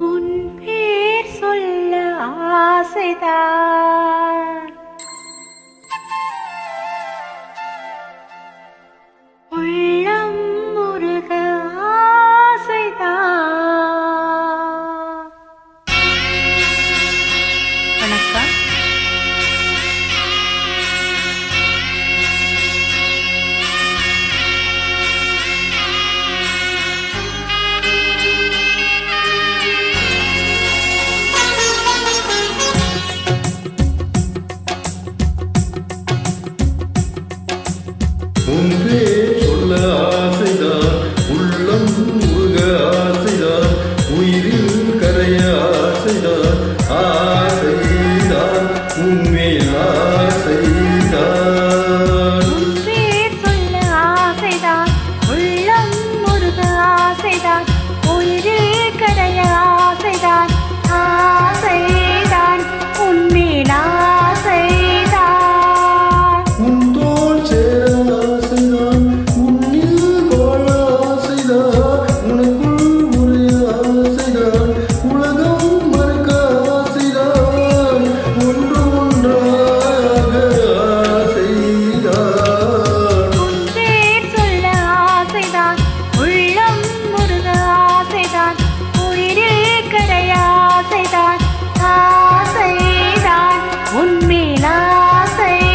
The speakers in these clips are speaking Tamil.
உன் பேர் சொல்ல ஆசைதான், உள்ளம் முருக ஆசைதான். வணக்கம். ஒன்றே சொல்ல ஆசைதான், உள்ளம் முருக ஆசைதான், உயிரில் கரைய ஆசைதான், ஆசைதான் உண்மையில் ஆசைதான். ஒன்றே சொல்ல ஆசைதான், உள்ளம் முருக ஆசைதான், உயிரில் கரைய ஆசைதான், ஆசைதான் உண்மையில் ஆசைதான். உன் தோள் சேர ஆசைதான், உன்னில் வாழ ஆசைதான், உனக்குள் உரைய ஆசைதான், உலகம் மறக்க ஆசைதான், ஒன்று ஒன்றாக ஆசைதான். ஒன்றே சொல்ல ஆசைதான், உள்ளம் முருக ஆசைதான், உயிரில் கரைய ஆசைதான், ஆசைதான் உண்மையில் ஆசைதான்.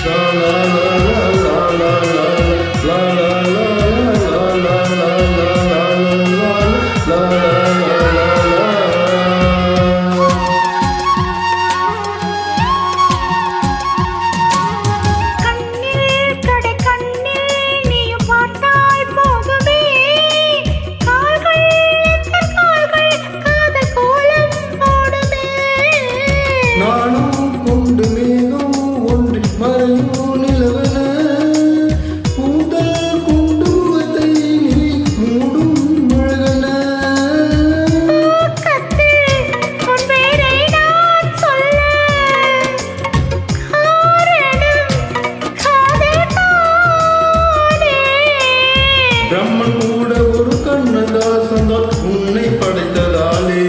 La la la la la la la la la la la la la. கண்ணில் கடை கண்ணில் நீயும் பார்த்தால் போதுமே, கால்கள் எத்தன் கால்கள் காதல் கோலம் போடுமே. நானும் கொண்டு மேகம் ஒன்றி மறையும் நிலவென, கூந்தல் கொண்டு முகத்தை நீ மூடும் மழகென. பக்கத்தில் உன் பேரை நான் சொல்ல, காரணம் காதல் தானே. பிரம்மன் கூட ஒரு கண்ணதாசன்தான் உன்னை படைத்ததாலே.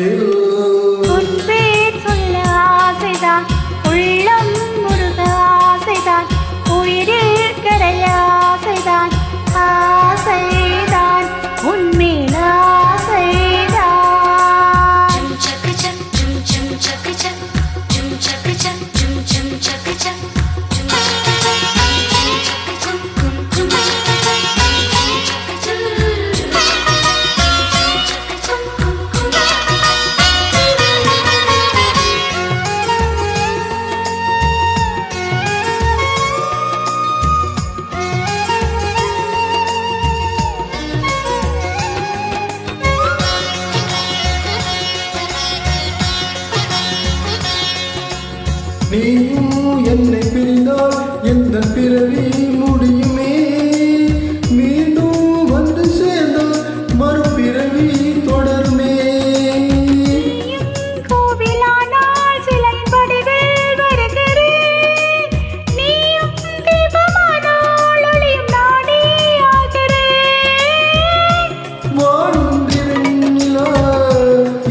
உன் பேர் சொல்ல ஆசைதான், உள்ளம் முருக ஆசைதான், உயிரில் கரைய ஆசைதான், ஆசைதான் உண்மையில் ஆசைதான். நீயும் என்னை பிரிந்தால் எந்த பிறவி முடியுமே, மீண்டும் வந்து சேர்ந்தால் மறுபிறவி தொடருமே. கோவிலானால் சிலையின் வடிவில் வருகிறேன், நீயும் தீபமானால் ஒளியும் நானே ஆகிறேன். வானின்றி வெண்ணிலா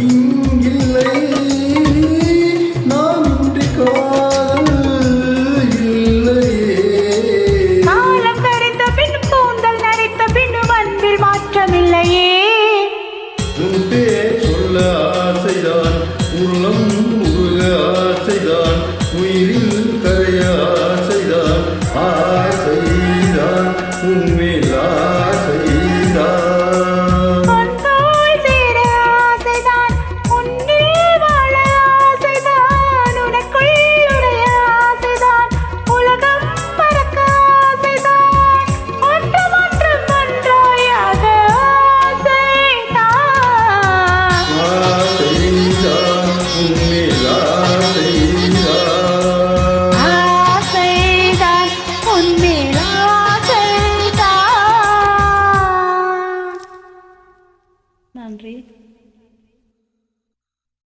இங்கில்லை, நாம் இன்றி காதல் இல்லையே. காலம் கரைந்த பின் கூந்தல் நரைத்த பின்னும் அன்பில் மாற்றமில்லையே. உன் பேர் சொல்ல ஆசைதான், உள்ளம் முருக ஆசைதான், உயிரில் கரைய ஆசைதான், ஆசைதான் உண்மையில் ஆசைதான். உன் தோள் சேர ஆசைதான், உன்னில் வாழ ஆசைதான், உனக்குள் உடைய ஆசைதான், உலகம் மறக்க ஆசைதான், ஒன்றும் ஒன்றும் ஒன்றாயாக ஆசைதான். ஆசைதான் உண்மையில் ஆசைதான். ஆசைதான் உன்மேல் ஆசைதான். நன்றி.